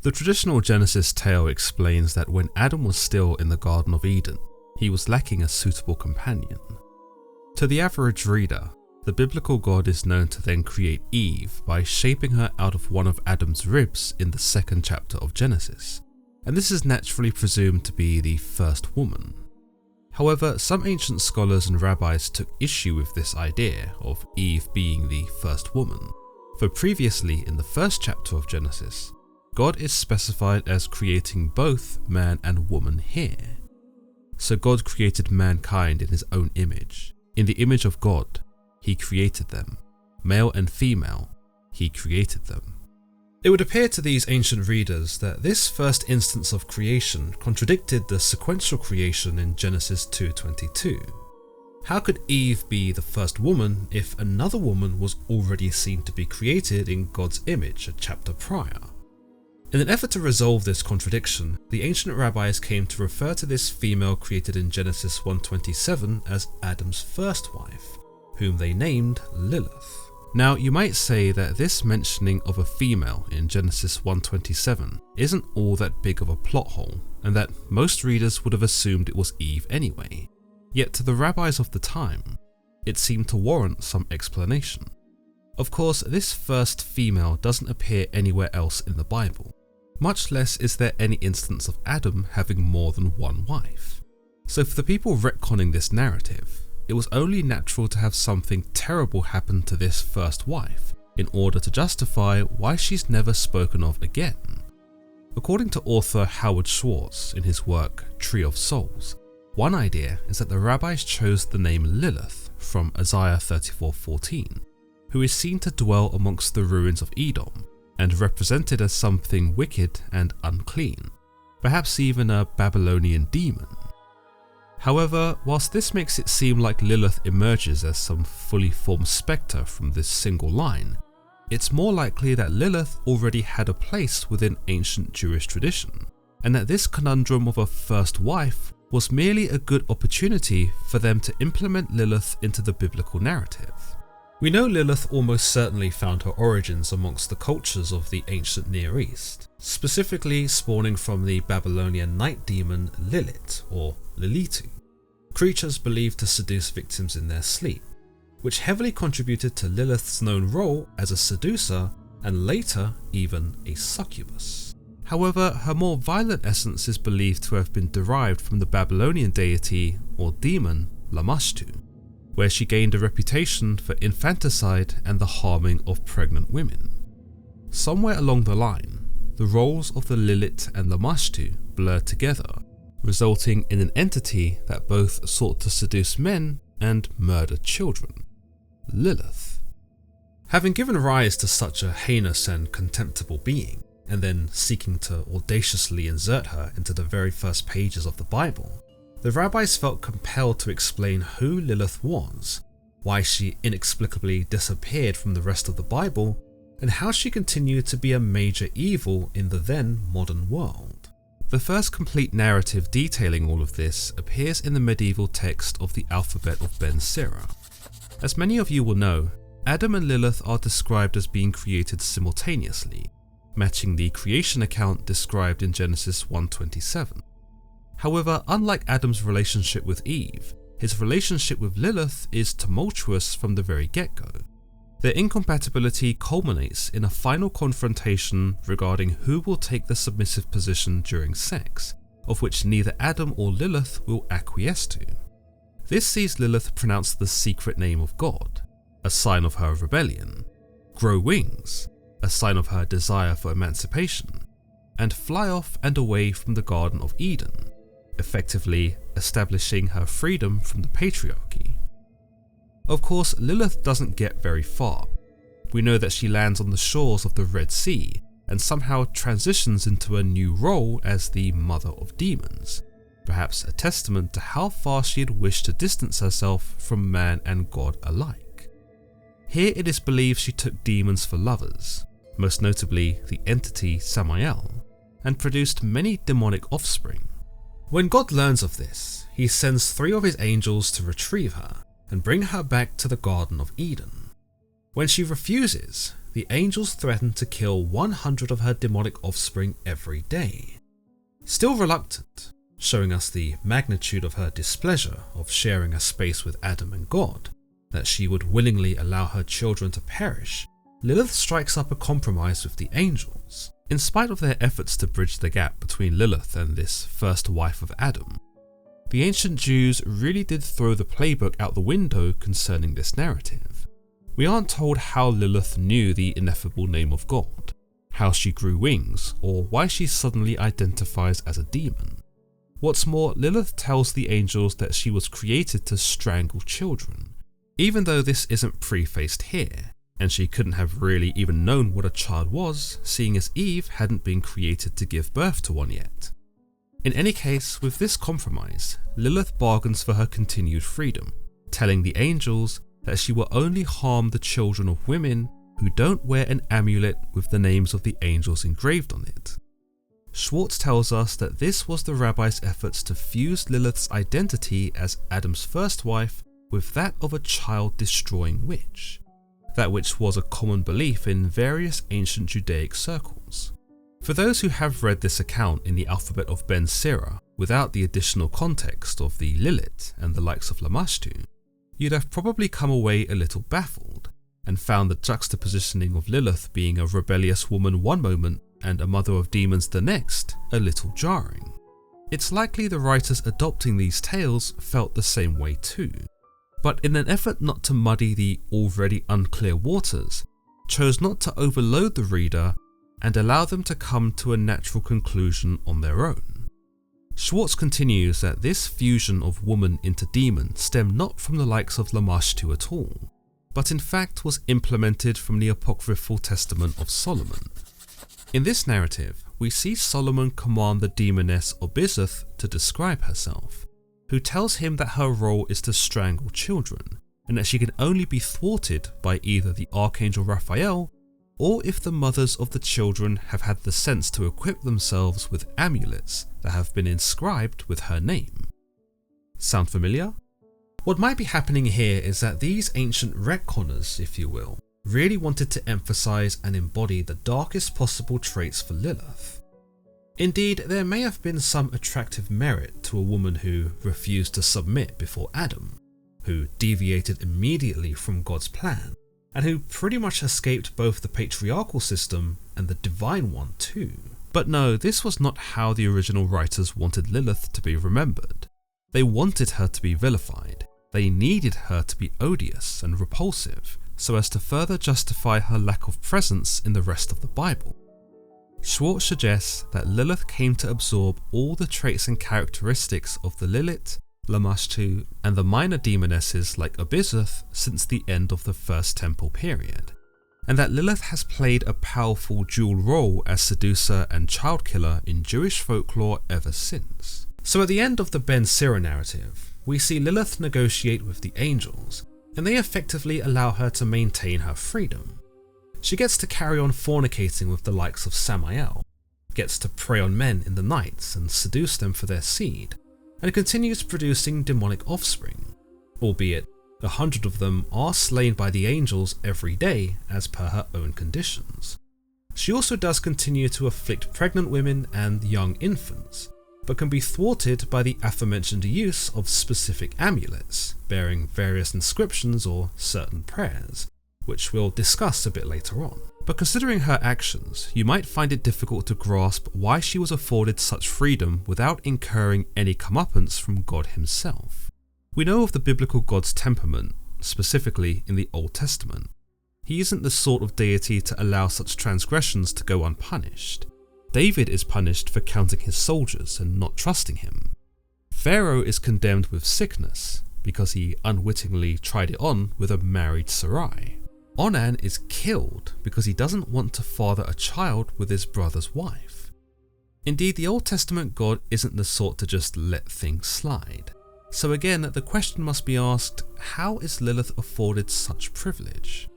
The traditional Genesis tale explains that when Adam was still in the Garden of Eden, he was lacking a suitable companion. To the average reader, the biblical God is known to then create Eve by shaping her out of one of Adam's ribs in the 2nd chapter of Genesis, and this is naturally presumed to be the first woman. However, some ancient scholars and rabbis took issue with this idea of Eve being the first woman, for previously in the 1st chapter of Genesis, God is specified as creating both man and woman here. So God created mankind in his own image. In the image of God, he created them. Male and female, he created them. It would appear to these ancient readers that this first instance of creation contradicted the sequential creation in Genesis 2:22. How could Eve be the first woman if another woman was already seen to be created in God's image a chapter prior? In an effort to resolve this contradiction, the ancient rabbis came to refer to this female created in Genesis 1:27 as Adam's first wife, whom they named Lilith. Now, you might say that this mentioning of a female in Genesis 1:27 isn't all that big of a plot hole, and that most readers would have assumed it was Eve anyway. Yet to the rabbis of the time, it seemed to warrant some explanation. Of course, this first female doesn't appear anywhere else in the Bible. Much less is there any instance of Adam having more than one wife. So for the people retconning this narrative, it was only natural to have something terrible happen to this first wife in order to justify why she's never spoken of again. According to author Howard Schwartz in his work Tree of Souls, one idea is that the rabbis chose the name Lilith from Isaiah 34:14, who is seen to dwell amongst the ruins of Edom and represented as something wicked and unclean, perhaps even a Babylonian demon. However, whilst this makes it seem like Lilith emerges as some fully formed spectre from this single line, it's more likely that Lilith already had a place within ancient Jewish tradition, and that this conundrum of a first wife was merely a good opportunity for them to implement Lilith into the biblical narrative. We know Lilith almost certainly found her origins amongst the cultures of the ancient Near East, specifically spawning from the Babylonian night demon Lilith or Lilitu, creatures believed to seduce victims in their sleep, which heavily contributed to Lilith's known role as a seducer and later even a succubus. However, her more violent essence is believed to have been derived from the Babylonian deity or demon Lamashtu, where she gained a reputation for infanticide and the harming of pregnant women. Somewhere along the line, the roles of the Lilith and Lamashtu blurred together, resulting in an entity that both sought to seduce men and murder children, Lilith. Having given rise to such a heinous and contemptible being, and then seeking to audaciously insert her into the very first pages of the Bible, the rabbis felt compelled to explain who Lilith was, why she inexplicably disappeared from the rest of the Bible, and how she continued to be a major evil in the then modern world. The first complete narrative detailing all of this appears in the medieval text of the Alphabet of Ben Sira. As many of you will know, Adam and Lilith are described as being created simultaneously, matching the creation account described in Genesis 1:27. However, unlike Adam's relationship with Eve, his relationship with Lilith is tumultuous from the very get-go. Their incompatibility culminates in a final confrontation regarding who will take the submissive position during sex, of which neither Adam or Lilith will acquiesce to. This sees Lilith pronounce the secret name of God, a sign of her rebellion, grow wings, a sign of her desire for emancipation, and fly off and away from the Garden of Eden, effectively establishing her freedom from the patriarchy. Of course, Lilith doesn't get very far. We know that she lands on the shores of the Red Sea and somehow transitions into a new role as the Mother of Demons, perhaps a testament to how far she had wished to distance herself from man and God alike. Here it is believed she took demons for lovers, most notably the entity Samael, and produced many demonic offspring. When God learns of this, he sends 3 of his angels to retrieve her and bring her back to the Garden of Eden. When she refuses, the angels threatened to kill 100 of her demonic offspring every day. Still reluctant, showing us the magnitude of her displeasure of sharing a space with Adam and God, that she would willingly allow her children to perish, Lilith strikes up a compromise with the angels. In spite of their efforts to bridge the gap between Lilith and this first wife of Adam, the ancient Jews really did throw the playbook out the window concerning this narrative. We aren't told how Lilith knew the ineffable name of God, how she grew wings, or why she suddenly identifies as a demon. What's more, Lilith tells the angels that she was created to strangle children, even though this isn't prefaced here, and she couldn't have really even known what a child was, seeing as Eve hadn't been created to give birth to one yet. In any case, with this compromise, Lilith bargains for her continued freedom, telling the angels that she will only harm the children of women who don't wear an amulet with the names of the angels engraved on it. Schwartz tells us that this was the rabbi's efforts to fuse Lilith's identity as Adam's first wife with that of a child-destroying witch, that which was a common belief in various ancient Judaic circles. For those who have read this account in the alphabet of Ben Sira without the additional context of the Lilith and the likes of Lamashtu, you'd have probably come away a little baffled and found the juxtapositioning of Lilith being a rebellious woman one moment and a mother of demons the next a little jarring. It's likely the writers adopting these tales felt the same way too, but in an effort not to muddy the already unclear waters, chose not to overload the reader and allow them to come to a natural conclusion on their own. Schwartz continues that this fusion of woman into demon stemmed not from the likes of Lamashtu at all, but in fact was implemented from the apocryphal testament of Solomon. In this narrative, we see Solomon command the demoness Obizeth to describe herself, who tells him that her role is to strangle children, and that she can only be thwarted by either the Archangel Raphael, or if the mothers of the children have had the sense to equip themselves with amulets that have been inscribed with her name. Sound familiar? What might be happening here is that these ancient retconners, if you will, really wanted to emphasize and embody the darkest possible traits for Lilith. Indeed, there may have been some attractive merit to a woman who refused to submit before Adam, who deviated immediately from God's plan, and who pretty much escaped both the patriarchal system and the divine one too. But no, this was not how the original writers wanted Lilith to be remembered. They wanted her to be vilified. They needed her to be odious and repulsive, so as to further justify her lack of presence in the rest of the Bible. Schwartz suggests that Lilith came to absorb all the traits and characteristics of the Lilith, Lamashtu, and the minor demonesses like Obizeth since the end of the First Temple period, and that Lilith has played a powerful dual role as seducer and child killer in Jewish folklore ever since. So at the end of the Ben Sira narrative, we see Lilith negotiate with the angels, and they effectively allow her to maintain her freedom. She gets to carry on fornicating with the likes of Samael, gets to prey on men in the night and seduce them for their seed, and continues producing demonic offspring, albeit 100 of them are slain by the angels every day as per her own conditions. She also does continue to afflict pregnant women and young infants, but can be thwarted by the aforementioned use of specific amulets bearing various inscriptions or certain prayers, which we'll discuss a bit later on. But considering her actions, you might find it difficult to grasp why she was afforded such freedom without incurring any comeuppance from God himself. We know of the biblical God's temperament, specifically in the Old Testament. He isn't the sort of deity to allow such transgressions to go unpunished. David is punished for counting his soldiers and not trusting him. Pharaoh is condemned with sickness because he unwittingly tried it on with a married Sarai. Onan is killed because he doesn't want to father a child with his brother's wife. Indeed, the Old Testament God isn't the sort to just let things slide. So again, the question must be asked, how is Lilith afforded such privilege?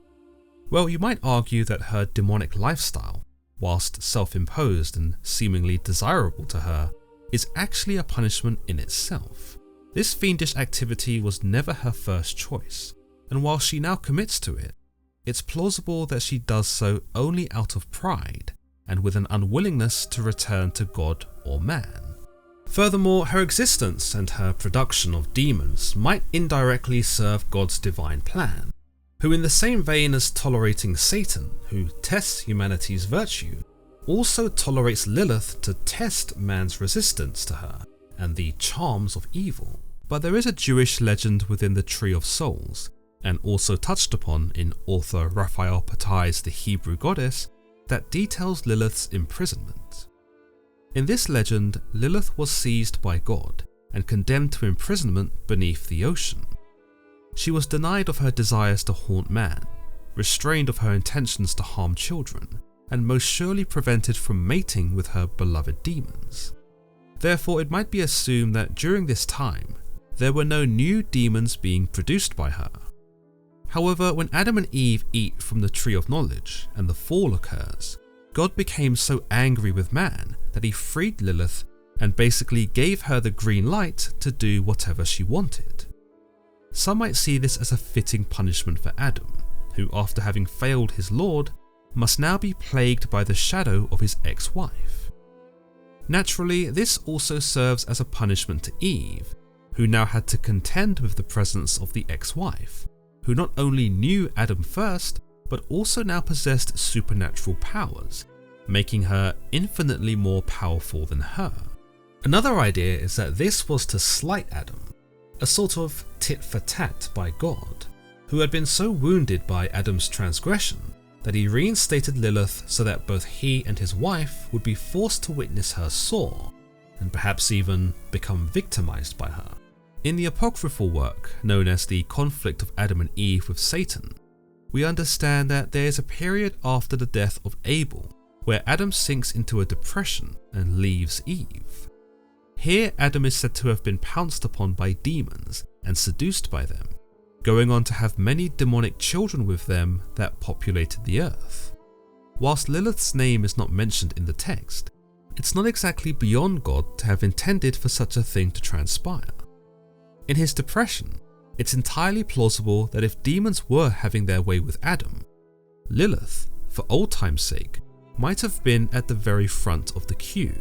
Well, you might argue that her demonic lifestyle, whilst self-imposed and seemingly desirable to her, is actually a punishment in itself. This fiendish activity was never her first choice, and while she now commits to it, it's plausible that she does so only out of pride and with an unwillingness to return to God or man. Furthermore, her existence and her production of demons might indirectly serve God's divine plan, who in the same vein as tolerating Satan, who tests humanity's virtue, also tolerates Lilith to test man's resistance to her and the charms of evil. But there is a Jewish legend within the Tree of Souls, and also touched upon in author Raphael Patai's The Hebrew Goddess, that details Lilith's imprisonment. In this legend, Lilith was seized by God and condemned to imprisonment beneath the ocean. She was denied of her desires to haunt man, restrained of her intentions to harm children, and most surely prevented from mating with her beloved demons. Therefore, it might be assumed that during this time, there were no new demons being produced by her. However, when Adam and Eve eat from the tree of knowledge and the fall occurs, God became so angry with man that he freed Lilith and basically gave her the green light to do whatever she wanted. Some might see this as a fitting punishment for Adam, who after having failed his Lord, must now be plagued by the shadow of his ex-wife. Naturally, this also serves as a punishment to Eve, who now had to contend with the presence of the ex-wife, who not only knew Adam first, but also now possessed supernatural powers, making her infinitely more powerful than her. Another idea is that this was to slight Adam, a sort of tit for tat by God, who had been so wounded by Adam's transgression that he reinstated Lilith so that both he and his wife would be forced to witness her sore, and perhaps even become victimized by her. In the apocryphal work known as the conflict of Adam and Eve with Satan, we understand that there is a period after the death of Abel where Adam sinks into a depression and leaves Eve. Here Adam is said to have been pounced upon by demons and seduced by them, going on to have many demonic children with them that populated the earth. Whilst Lilith's name is not mentioned in the text, it's not exactly beyond God to have intended for such a thing to transpire. In his depression, it's entirely plausible that if demons were having their way with Adam, Lilith, for old time's sake, might have been at the very front of the queue,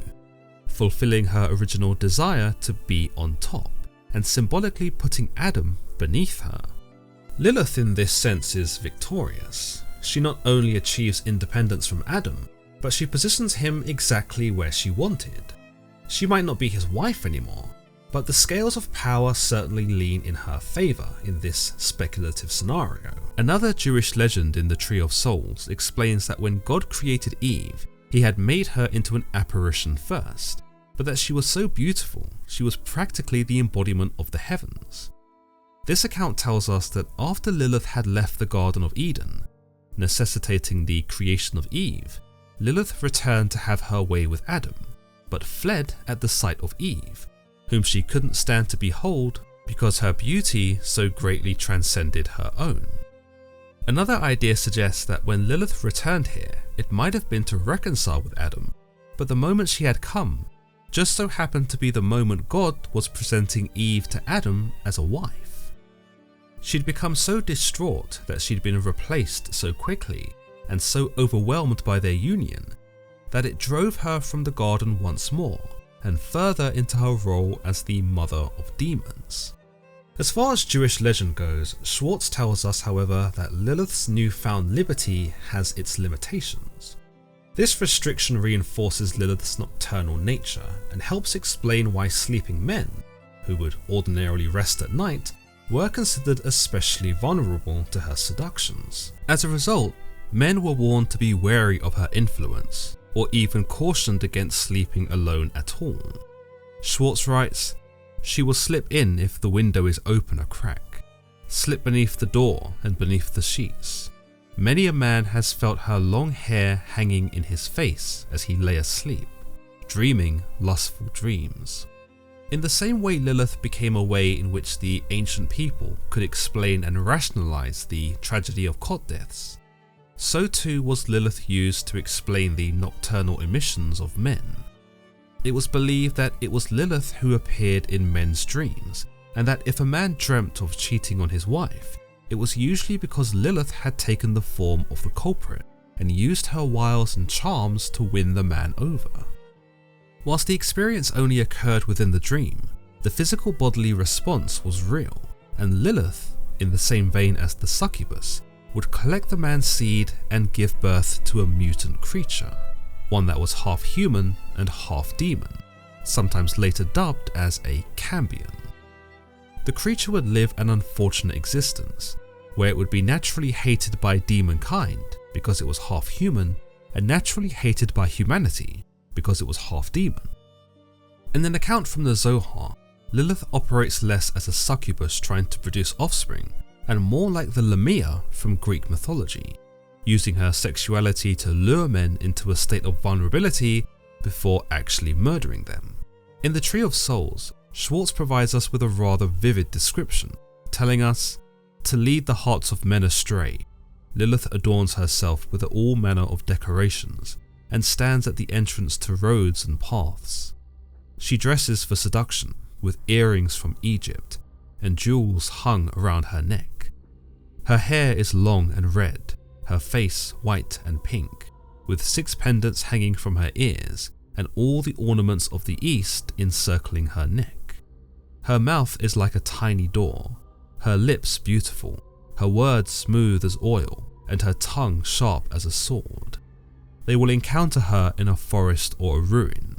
fulfilling her original desire to be on top, and symbolically putting Adam beneath her. Lilith in this sense is victorious. She not only achieves independence from Adam, but she positions him exactly where she wanted. She might not be his wife anymore, but the scales of power certainly lean in her favour in this speculative scenario. Another Jewish legend in the Tree of Souls explains that when God created Eve, he had made her into an apparition first, but that she was so beautiful, she was practically the embodiment of the heavens. This account tells us that after Lilith had left the Garden of Eden, necessitating the creation of Eve, Lilith returned to have her way with Adam, but fled at the sight of Eve, whom she couldn't stand to behold because her beauty so greatly transcended her own. Another idea suggests that when Lilith returned here, it might have been to reconcile with Adam, but the moment she had come just so happened to be the moment God was presenting Eve to Adam as a wife. She'd become so distraught that she'd been replaced so quickly and so overwhelmed by their union that it drove her from the garden once more and further into her role as the mother of demons. As far as Jewish legend goes, Schwartz tells us, however, that Lilith's newfound liberty has its limitations. This restriction reinforces Lilith's nocturnal nature and helps explain why sleeping men, who would ordinarily rest at night, were considered especially vulnerable to her seductions. As a result, men were warned to be wary of her influence, or even cautioned against sleeping alone at all. Schwartz writes, "She will slip in if the window is open a crack, slip beneath the door and beneath the sheets. Many a man has felt her long hair hanging in his face as he lay asleep, dreaming lustful dreams." In the same way Lilith became a way in which the ancient people could explain and rationalize the tragedy of cot deaths, so too was Lilith used to explain the nocturnal emissions of men. It was believed that it was Lilith who appeared in men's dreams, and that if a man dreamt of cheating on his wife, it was usually because Lilith had taken the form of the culprit and used her wiles and charms to win the man over. Whilst the experience only occurred within the dream, the physical bodily response was real, and Lilith, in the same vein as the succubus, would collect the man's seed and give birth to a mutant creature, one that was half human and half demon, sometimes later dubbed as a cambion. The creature would live an unfortunate existence, where it would be naturally hated by demon kind because it was half human, and naturally hated by humanity because it was half demon. In an account from the Zohar, Lilith operates less as a succubus trying to produce offspring, and more like the Lamia from Greek mythology, using her sexuality to lure men into a state of vulnerability before actually murdering them. In the Tree of Souls, Schwartz provides us with a rather vivid description, telling us, "To lead the hearts of men astray, Lilith adorns herself with all manner of decorations, and stands at the entrance to roads and paths. She dresses for seduction, with earrings from Egypt, and jewels hung around her neck. Her hair is long and red, her face white and pink, with 6 pendants hanging from her ears, and all the ornaments of the East encircling her neck. Her mouth is like a tiny door, her lips beautiful, her words smooth as oil, and her tongue sharp as a sword. They will encounter her in a forest or a ruin,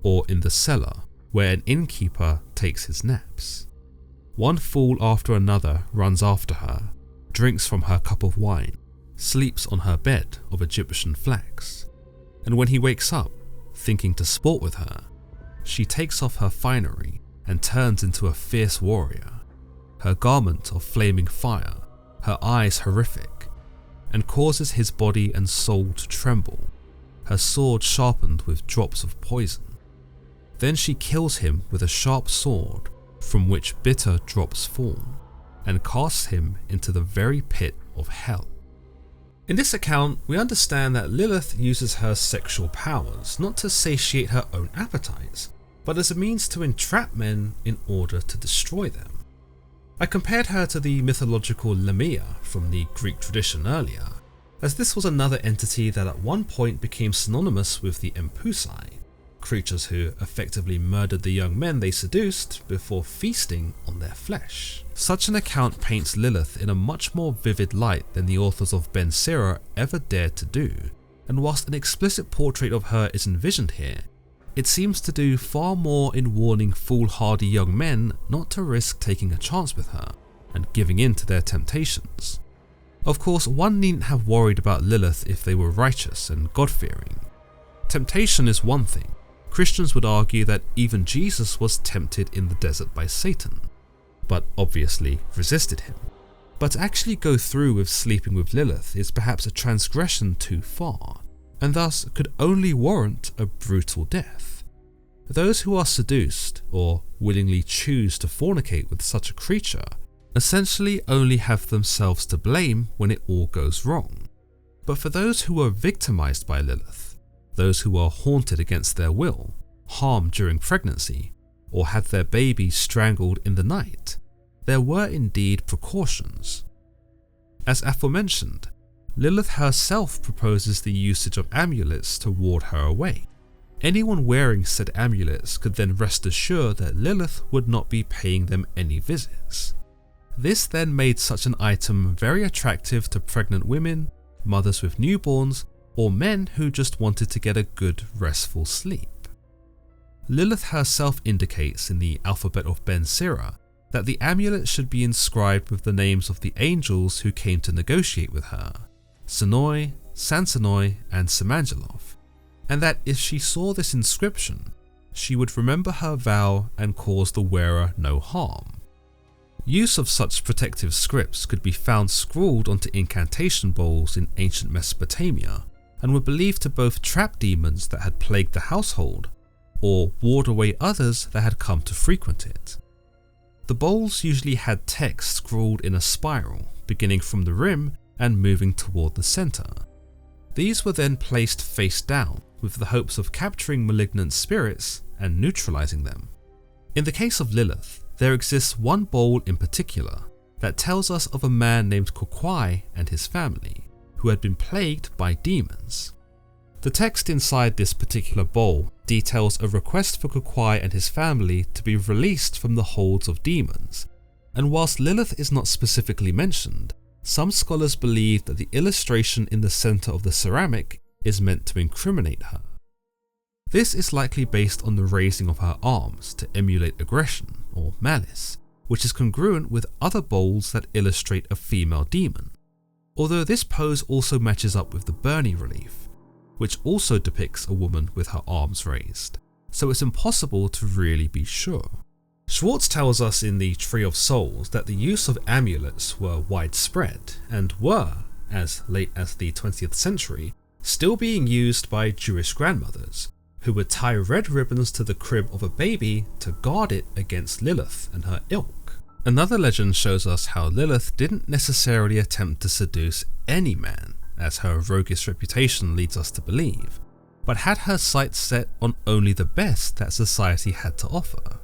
or in the cellar, where an innkeeper takes his naps. One fool after another runs after her, drinks from her cup of wine, sleeps on her bed of Egyptian flax, and when he wakes up, thinking to sport with her, she takes off her finery and turns into a fierce warrior, her garment of flaming fire, her eyes horrific, and causes his body and soul to tremble, her sword sharpened with drops of poison. Then she kills him with a sharp sword from which bitter drops fall, and casts him into the very pit of hell." In this account, we understand that Lilith uses her sexual powers not to satiate her own appetites, but as a means to entrap men in order to destroy them. I compared her to the mythological Lamia from the Greek tradition earlier, as this was another entity that at one point became synonymous with the Empusai, creatures who effectively murdered the young men they seduced before feasting on their flesh. Such an account paints Lilith in a much more vivid light than the authors of Ben Sira ever dared to do, and whilst an explicit portrait of her is envisioned here, it seems to do far more in warning foolhardy young men not to risk taking a chance with her and giving in to their temptations. Of course, one needn't have worried about Lilith if they were righteous and God-fearing. Temptation is one thing. Christians would argue that even Jesus was tempted in the desert by Satan, but obviously resisted him. But to actually go through with sleeping with Lilith is perhaps a transgression too far, and thus could only warrant a brutal death. Those who are seduced, or willingly choose to fornicate with such a creature, essentially only have themselves to blame when it all goes wrong. But for those who are victimized by Lilith, those who are haunted against their will, harmed during pregnancy, or had their babies strangled in the night, there were indeed precautions. As aforementioned, Lilith herself proposes the usage of amulets to ward her away. Anyone wearing said amulets could then rest assured that Lilith would not be paying them any visits. This then made such an item very attractive to pregnant women, mothers with newborns, or men who just wanted to get a good restful sleep. Lilith herself indicates in the alphabet of Ben Sira that the amulet should be inscribed with the names of the angels who came to negotiate with her, Senoi, Sansanoi and Semangelov, and that if she saw this inscription, she would remember her vow and cause the wearer no harm. Use of such protective scripts could be found scrawled onto incantation bowls in ancient Mesopotamia, and were believed to both trap demons that had plagued the household, or ward away others that had come to frequent it. The bowls usually had text scrawled in a spiral, beginning from the rim and moving toward the center. These were then placed face down, with the hopes of capturing malignant spirits and neutralizing them. In the case of Lilith, there exists one bowl in particular, that tells us of a man named Kokwai and his family, who had been plagued by demons. The text inside this particular bowl details a request for Kokwai and his family to be released from the holds of demons, and whilst Lilith is not specifically mentioned, some scholars believe that the illustration in the centre of the ceramic is meant to incriminate her. This is likely based on the raising of her arms to emulate aggression or malice, which is congruent with other bowls that illustrate a female demon, although this pose also matches up with the Bernie relief, which also depicts a woman with her arms raised, so it's impossible to really be sure. Schwartz tells us in the Tree of Souls that the use of amulets were widespread and were, as late as the 20th century, still being used by Jewish grandmothers, who would tie red ribbons to the crib of a baby to guard it against Lilith and her ilk. Another legend shows us how Lilith didn't necessarily attempt to seduce any man, as her roguish reputation leads us to believe, but had her sights set on only the best that society had to offer.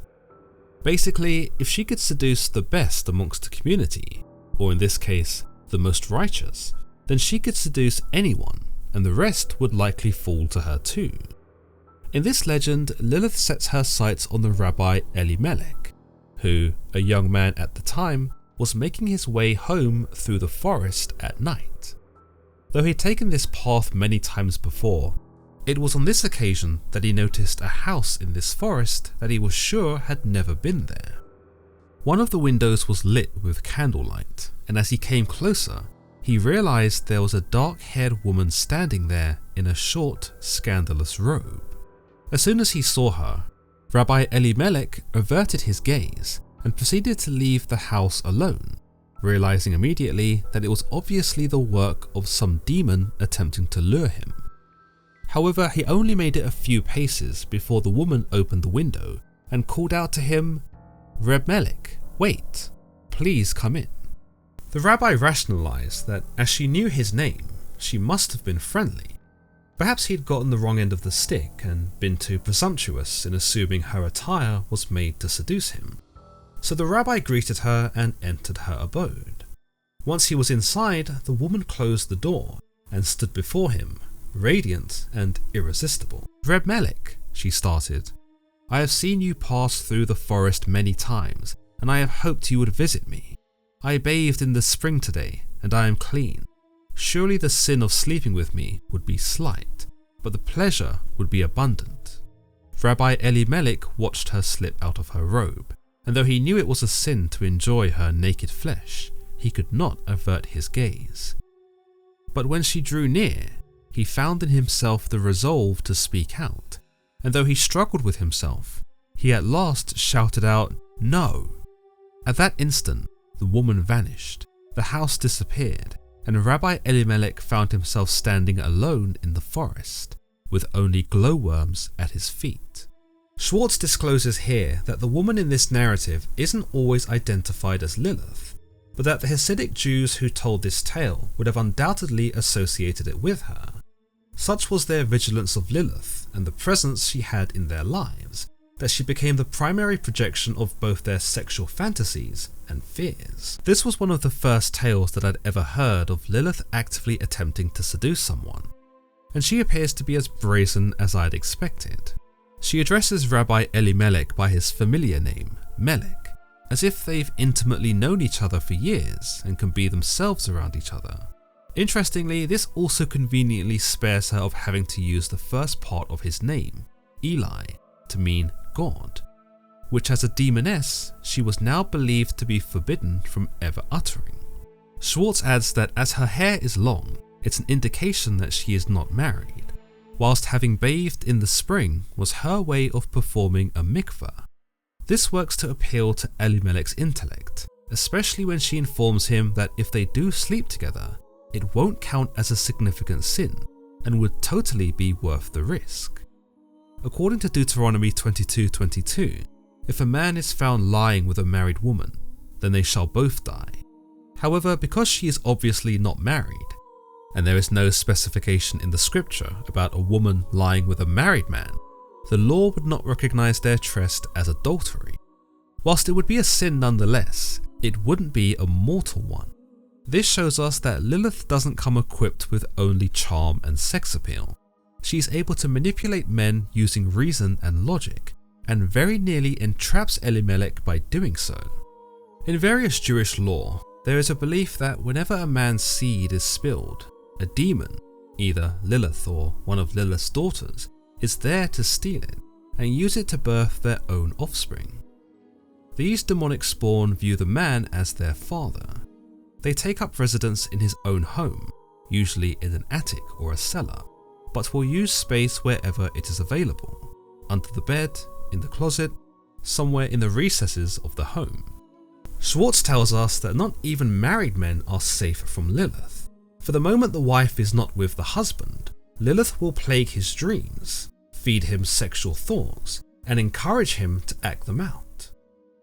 Basically, if she could seduce the best amongst the community, or in this case, the most righteous, then she could seduce anyone, and the rest would likely fall to her too. In this legend, Lilith sets her sights on the rabbi Elimelech, who, a young man at the time, was making his way home through the forest at night. Though he'd taken this path many times before, it was on this occasion that he noticed a house in this forest that he was sure had never been there. One of the windows was lit with candlelight, and as he came closer, he realized there was a dark-haired woman standing there in a short, scandalous robe. As soon as he saw her, Rabbi Elimelech averted his gaze and proceeded to leave the house alone, realizing immediately that it was obviously the work of some demon attempting to lure him. However, he only made it a few paces before the woman opened the window and called out to him, "Reb Melech, wait, please come in." The rabbi rationalized that as she knew his name, she must have been friendly. Perhaps he'd gotten the wrong end of the stick and been too presumptuous in assuming her attire was made to seduce him. So the rabbi greeted her and entered her abode. Once he was inside, the woman closed the door and stood before him, radiant and irresistible. "Reb Melech," she started, "I have seen you pass through the forest many times, and I have hoped you would visit me. I bathed in the spring today, and I am clean. Surely the sin of sleeping with me would be slight, but the pleasure would be abundant." Rabbi Elimelech watched her slip out of her robe, and though he knew it was a sin to enjoy her naked flesh, he could not avert his gaze. But when she drew near, he found in himself the resolve to speak out, and though he struggled with himself, he at last shouted out, "No!" At that instant, the woman vanished, the house disappeared, and Rabbi Elimelech found himself standing alone in the forest, with only glowworms at his feet. Schwartz discloses here that the woman in this narrative isn't always identified as Lilith, but that the Hasidic Jews who told this tale would have undoubtedly associated it with her. Such was their vigilance of Lilith and the presence she had in their lives, that she became the primary projection of both their sexual fantasies and fears. This was one of the first tales that I'd ever heard of Lilith actively attempting to seduce someone, and she appears to be as brazen as I'd expected. She addresses Rabbi Elimelech by his familiar name, Melech, as if they've intimately known each other for years and can be themselves around each other. Interestingly, this also conveniently spares her of having to use the first part of his name, Eli, to mean God, which as a demoness, she was now believed to be forbidden from ever uttering. Schwartz adds that as her hair is long, it's an indication that she is not married, whilst having bathed in the spring was her way of performing a mikveh. This works to appeal to Elimelech's intellect, especially when she informs him that if they do sleep together, it won't count as a significant sin and would totally be worth the risk. According to Deuteronomy 22:22, if a man is found lying with a married woman, then they shall both die. However, because she is obviously not married, and there is no specification in the scripture about a woman lying with a married man, the law would not recognize their tryst as adultery. Whilst it would be a sin nonetheless, it wouldn't be a mortal one. This shows us that Lilith doesn't come equipped with only charm and sex appeal. She's able to manipulate men using reason and logic, and very nearly entraps Elimelech by doing so. In various Jewish lore, there is a belief that whenever a man's seed is spilled, a demon, either Lilith or one of Lilith's daughters, is there to steal it and use it to birth their own offspring. These demonic spawn view the man as their father. They take up residence in his own home, usually in an attic or a cellar, but will use space wherever it is available, under the bed, in the closet, somewhere in the recesses of the home. Schwartz tells us that not even married men are safe from Lilith. For the moment the wife is not with the husband, Lilith will plague his dreams, feed him sexual thoughts, and encourage him to act them out.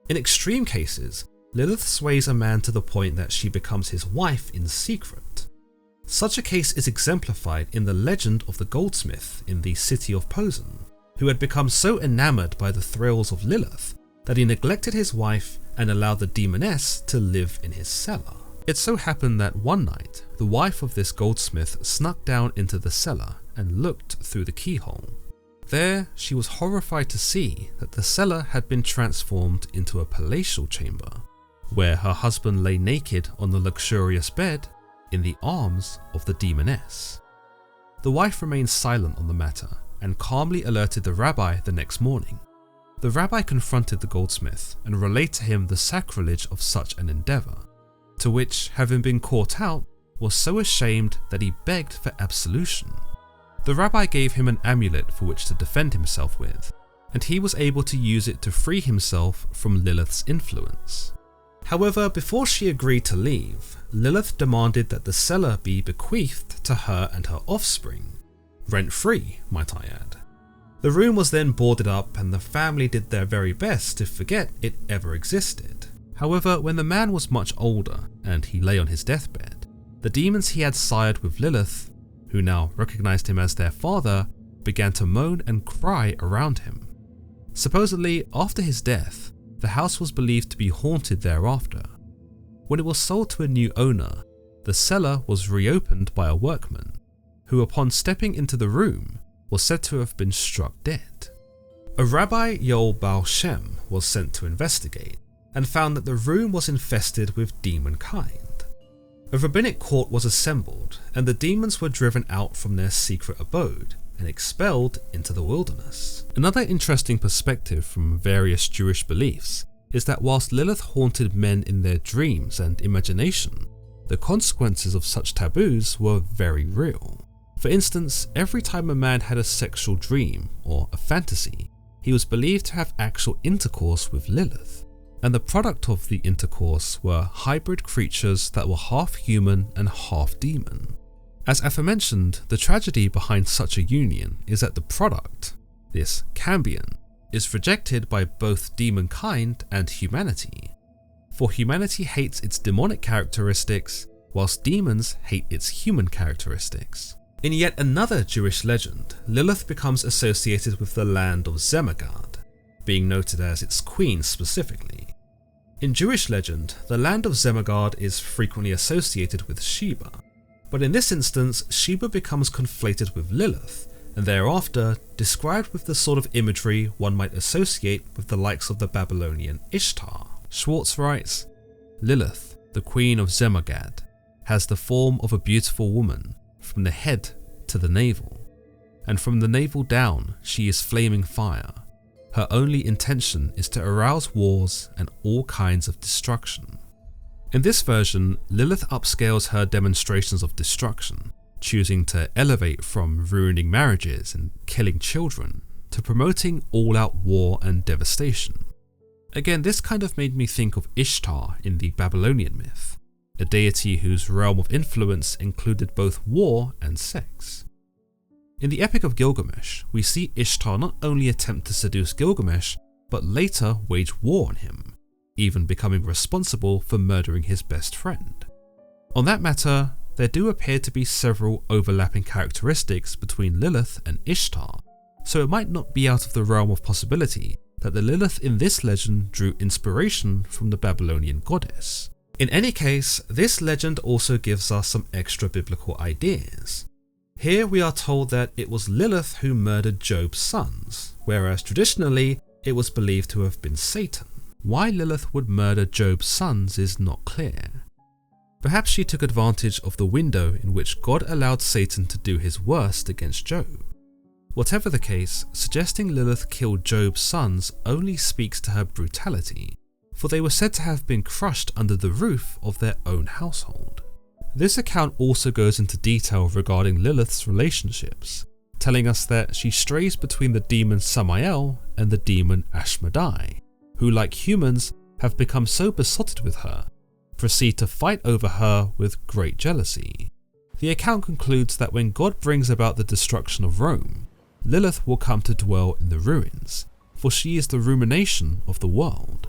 In extreme cases, Lilith sways a man to the point that she becomes his wife in secret. Such a case is exemplified in the legend of the goldsmith in the city of Posen, who had become so enamored by the thrills of Lilith that he neglected his wife and allowed the demoness to live in his cellar. It so happened that one night, the wife of this goldsmith snuck down into the cellar and looked through the keyhole. There, she was horrified to see that the cellar had been transformed into a palatial chamber, where her husband lay naked on the luxurious bed in the arms of the demoness. The wife remained silent on the matter and calmly alerted the rabbi the next morning. The rabbi confronted the goldsmith and relayed to him the sacrilege of such an endeavour, to which, having been caught out, was so ashamed that he begged for absolution. The rabbi gave him an amulet for which to defend himself with, and he was able to use it to free himself from Lilith's influence. However, before she agreed to leave, Lilith demanded that the cellar be bequeathed to her and her offspring, rent-free, might I add. The room was then boarded up and the family did their very best to forget it ever existed. However, when the man was much older and he lay on his deathbed, the demons he had sired with Lilith, who now recognized him as their father, began to moan and cry around him. Supposedly, after his death, the house was believed to be haunted thereafter. When it was sold to a new owner, the cellar was reopened by a workman, who upon stepping into the room was said to have been struck dead. A Rabbi Yoel Baal Shem was sent to investigate and found that the room was infested with demon kind. A rabbinic court was assembled and the demons were driven out from their secret abode and expelled into the wilderness. Another interesting perspective from various Jewish beliefs is that whilst Lilith haunted men in their dreams and imagination, the consequences of such taboos were very real. For instance, every time a man had a sexual dream or a fantasy, he was believed to have actual intercourse with Lilith, and the product of the intercourse were hybrid creatures that were half human and half demon. As aforementioned, the tragedy behind such a union is that the product, this cambion, is rejected by both demon kind and humanity. For humanity hates its demonic characteristics, whilst demons hate its human characteristics. In yet another Jewish legend, Lilith becomes associated with the land of Zemargad, being noted as its queen specifically. In Jewish legend, the land of Zemargad is frequently associated with Sheba, but in this instance, Sheba becomes conflated with Lilith, and thereafter described with the sort of imagery one might associate with the likes of the Babylonian Ishtar. Schwartz writes, Lilith, the Queen of Zemargad, has the form of a beautiful woman, from the head to the navel, and from the navel down she is flaming fire. Her only intention is to arouse wars and all kinds of destruction. In this version, Lilith upscales her demonstrations of destruction, choosing to elevate from ruining marriages and killing children to promoting all-out war and devastation. Again, this kind of made me think of Ishtar in the Babylonian myth, a deity whose realm of influence included both war and sex. In the Epic of Gilgamesh, we see Ishtar not only attempt to seduce Gilgamesh, but later wage war on him, even becoming responsible for murdering his best friend. On that matter, there do appear to be several overlapping characteristics between Lilith and Ishtar, so it might not be out of the realm of possibility that the Lilith in this legend drew inspiration from the Babylonian goddess. In any case, this legend also gives us some extra biblical ideas. Here we are told that it was Lilith who murdered Job's sons, whereas traditionally it was believed to have been Satan. Why Lilith would murder Job's sons is not clear. Perhaps she took advantage of the window in which God allowed Satan to do his worst against Job. Whatever the case, suggesting Lilith killed Job's sons only speaks to her brutality, for they were said to have been crushed under the roof of their own household. This account also goes into detail regarding Lilith's relationships, telling us that she strays between the demon Samael and the demon Ashmedai, who, like humans, have become so besotted with her, proceed to fight over her with great jealousy. The account concludes that when God brings about the destruction of Rome, Lilith will come to dwell in the ruins, for she is the rumination of the world.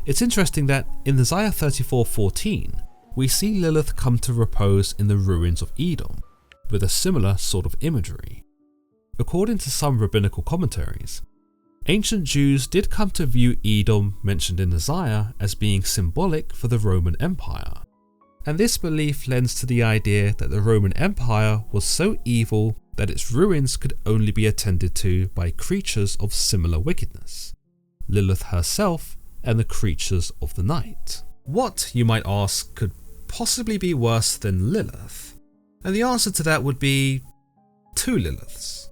It's interesting that in Isaiah 34:14, we see Lilith come to repose in the ruins of Edom, with a similar sort of imagery. According to some rabbinical commentaries, ancient Jews did come to view Edom mentioned in Isaiah as being symbolic for the Roman Empire, and this belief lends to the idea that the Roman Empire was so evil that its ruins could only be attended to by creatures of similar wickedness, Lilith herself and the creatures of the night. What, you might ask, could possibly be worse than Lilith? And the answer to that would be two Liliths.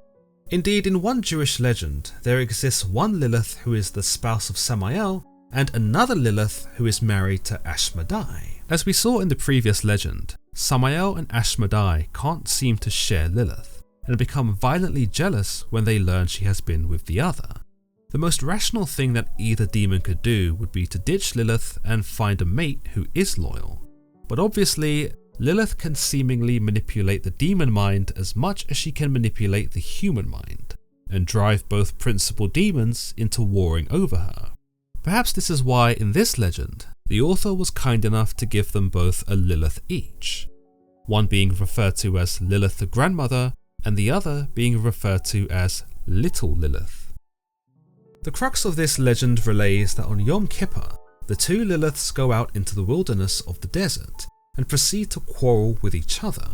Indeed, in one Jewish legend, there exists one Lilith who is the spouse of Samael and another Lilith who is married to Ashmedai. As we saw in the previous legend, Samael and Ashmedai can't seem to share Lilith and become violently jealous when they learn she has been with the other. The most rational thing that either demon could do would be to ditch Lilith and find a mate who is loyal. But obviously, Lilith can seemingly manipulate the demon mind as much as she can manipulate the human mind, and drive both principal demons into warring over her. Perhaps this is why in this legend, the author was kind enough to give them both a Lilith each, one being referred to as Lilith the grandmother, and the other being referred to as Little Lilith. The crux of this legend relays that on Yom Kippur, the two Liliths go out into the wilderness of the desert and proceed to quarrel with each other.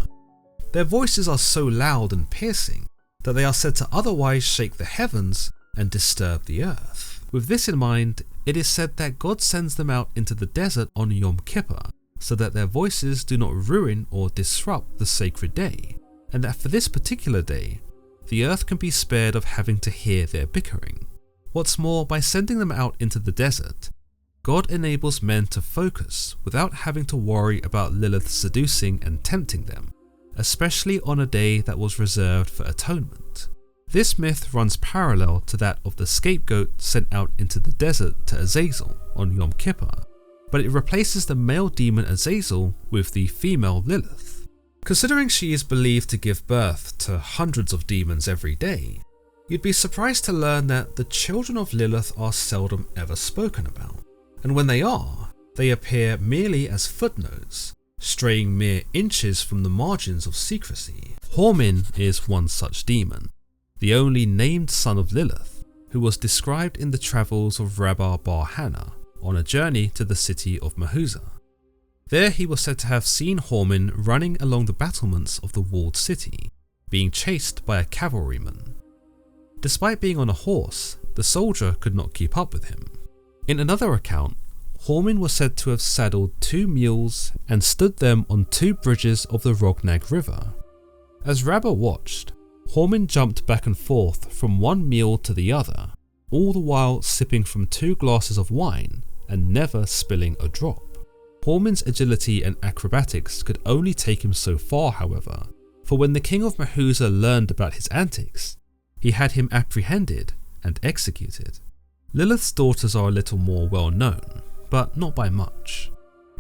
Their voices are so loud and piercing that they are said to otherwise shake the heavens and disturb the earth. With this in mind, it is said that God sends them out into the desert on Yom Kippur so that their voices do not ruin or disrupt the sacred day, and that for this particular day, the earth can be spared of having to hear their bickering. What's more, by sending them out into the desert, God enables men to focus without having to worry about Lilith seducing and tempting them, especially on a day that was reserved for atonement. This myth runs parallel to that of the scapegoat sent out into the desert to Azazel on Yom Kippur, but it replaces the male demon Azazel with the female Lilith. Considering she is believed to give birth to hundreds of demons every day, you'd be surprised to learn that the children of Lilith are seldom ever spoken about, and when they are, they appear merely as footnotes, straying mere inches from the margins of secrecy. Hormin is one such demon, the only named son of Lilith, who was described in the travels of Rabbi Bar Hannah on a journey to the city of Mahuzah. There he was said to have seen Hormin running along the battlements of the walled city, being chased by a cavalryman. Despite being on a horse, the soldier could not keep up with him. In another account, Hormin was said to have saddled 2 mules and stood them on 2 bridges of the Rognag River. As Rabba watched, Hormin jumped back and forth from one mule to the other, all the while sipping from 2 glasses of wine and never spilling a drop. Hormin's agility and acrobatics could only take him so far, however, for when the king of Mahuzah learned about his antics, he had him apprehended and executed. Lilith's daughters are a little more well known, but not by much.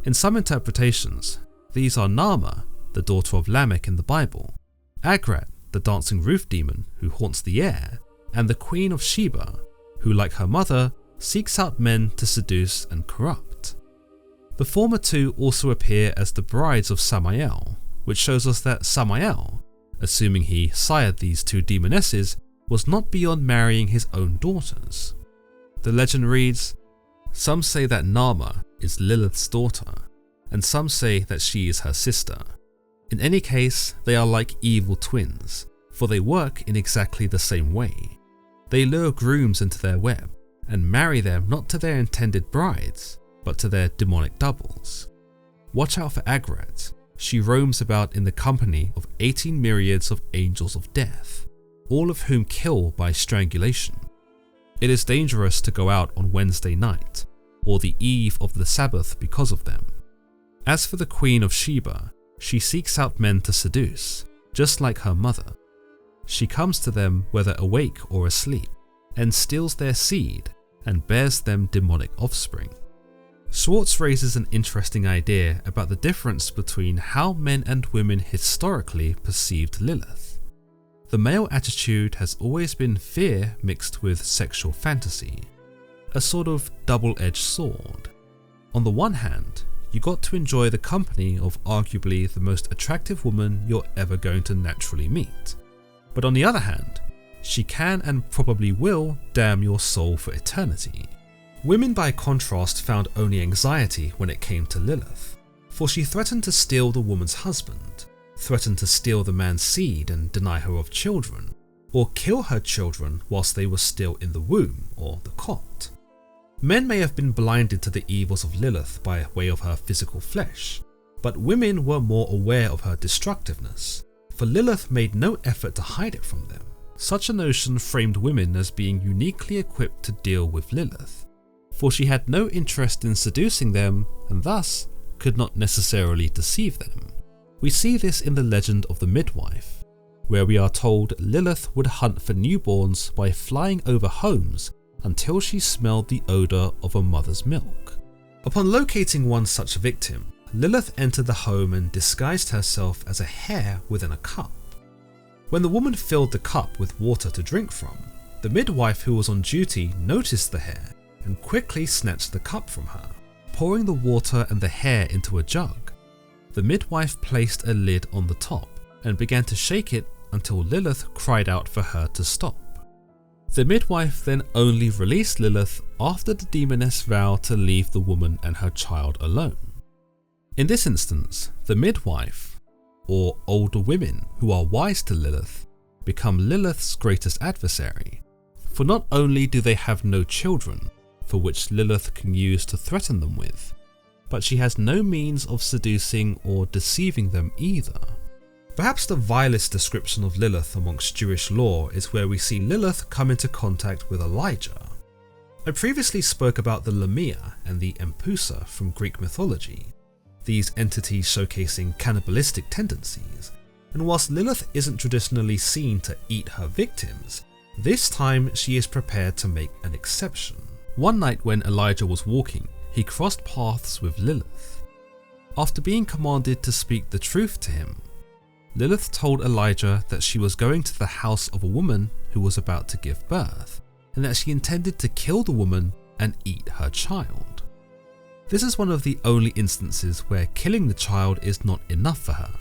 In some interpretations, these are Naamah, the daughter of Lamech in the Bible, Agrat, the dancing roof demon who haunts the air, and the Queen of Sheba, who, like her mother, seeks out men to seduce and corrupt. The former two also appear as the brides of Samael, which shows us that Samael, assuming he sired these 2 demonesses, was not beyond marrying his own daughters. The legend reads, "Some say that Nama is Lilith's daughter, and some say that she is her sister. In any case, they are like evil twins, for they work in exactly the same way. They lure grooms into their web and marry them not to their intended brides, but to their demonic doubles. Watch out for Agrat. She roams about in the company of 18 myriads of angels of death, all of whom kill by strangulation. It is dangerous to go out on Wednesday night, or the eve of the Sabbath because of them. As for the Queen of Sheba, she seeks out men to seduce, just like her mother. She comes to them whether awake or asleep, and steals their seed and bears them demonic offspring." Schwartz raises an interesting idea about the difference between how men and women historically perceived Lilith. The male attitude has always been fear mixed with sexual fantasy, a sort of double-edged sword. On the one hand, you got to enjoy the company of arguably the most attractive woman you're ever going to naturally meet. But on the other hand, she can and probably will damn your soul for eternity. Women by contrast found only anxiety when it came to Lilith, for she threatened to steal the woman's husband, threatened to steal the man's seed and deny her of children, or kill her children whilst they were still in the womb or the cot. Men may have been blinded to the evils of Lilith by way of her physical flesh, but women were more aware of her destructiveness, for Lilith made no effort to hide it from them. Such a notion framed women as being uniquely equipped to deal with Lilith, for she had no interest in seducing them and thus could not necessarily deceive them. We see this in the legend of the midwife, where we are told Lilith would hunt for newborns by flying over homes until she smelled the odour of a mother's milk. Upon locating one such victim, Lilith entered the home and disguised herself as a hare within a cup. When the woman filled the cup with water to drink from, the midwife who was on duty noticed the hare and quickly snatched the cup from her, pouring the water and the hare into a jug. The midwife placed a lid on the top and began to shake it until Lilith cried out for her to stop. The midwife then only released Lilith after the demoness vowed to leave the woman and her child alone. In this instance, the midwife, or older women who are wise to Lilith, become Lilith's greatest adversary, for not only do they have no children, for which Lilith can use to threaten them with, but she has no means of seducing or deceiving them either. Perhaps the vilest description of Lilith amongst Jewish lore is where we see Lilith come into contact with Elijah. I previously spoke about the Lamia and the Empusa from Greek mythology, these entities showcasing cannibalistic tendencies, and whilst Lilith isn't traditionally seen to eat her victims, this time she is prepared to make an exception. One night when Elijah was walking, he crossed paths with Lilith. After being commanded to speak the truth to him, Lilith told Elijah that she was going to the house of a woman who was about to give birth, and that she intended to kill the woman and eat her child. This is one of the only instances where killing the child is not enough for her.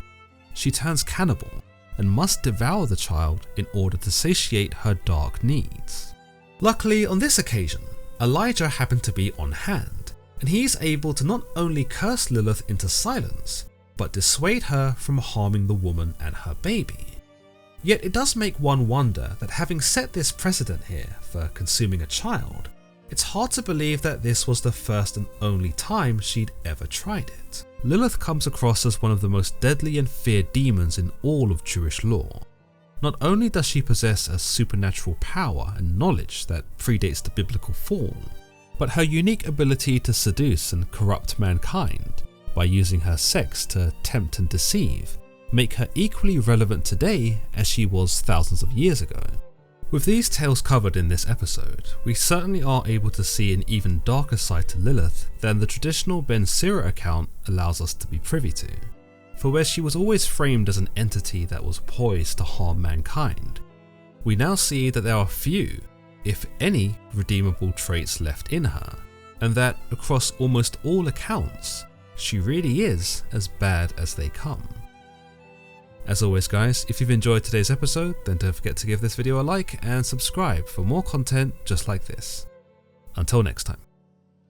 She turns cannibal and must devour the child in order to satiate her dark needs. Luckily, on this occasion, Elijah happened to be on hand, and he is able to not only curse Lilith into silence, but dissuade her from harming the woman and her baby. Yet it does make one wonder that having set this precedent here for consuming a child, it's hard to believe that this was the first and only time she'd ever tried it. Lilith comes across as one of the most deadly and feared demons in all of Jewish lore. Not only does she possess a supernatural power and knowledge that predates the biblical fall, but her unique ability to seduce and corrupt mankind by using her sex to tempt and deceive make her equally relevant today as she was thousands of years ago. With these tales covered in this episode, we certainly are able to see an even darker side to Lilith than the traditional Ben Sira account allows us to be privy to. For where she was always framed as an entity that was poised to harm mankind, we now see that there are few, if any, redeemable traits left in her, and that across almost all accounts, she really is as bad as they come. As always guys, if you've enjoyed today's episode, then don't forget to give this video a like and subscribe for more content just like this. Until next time.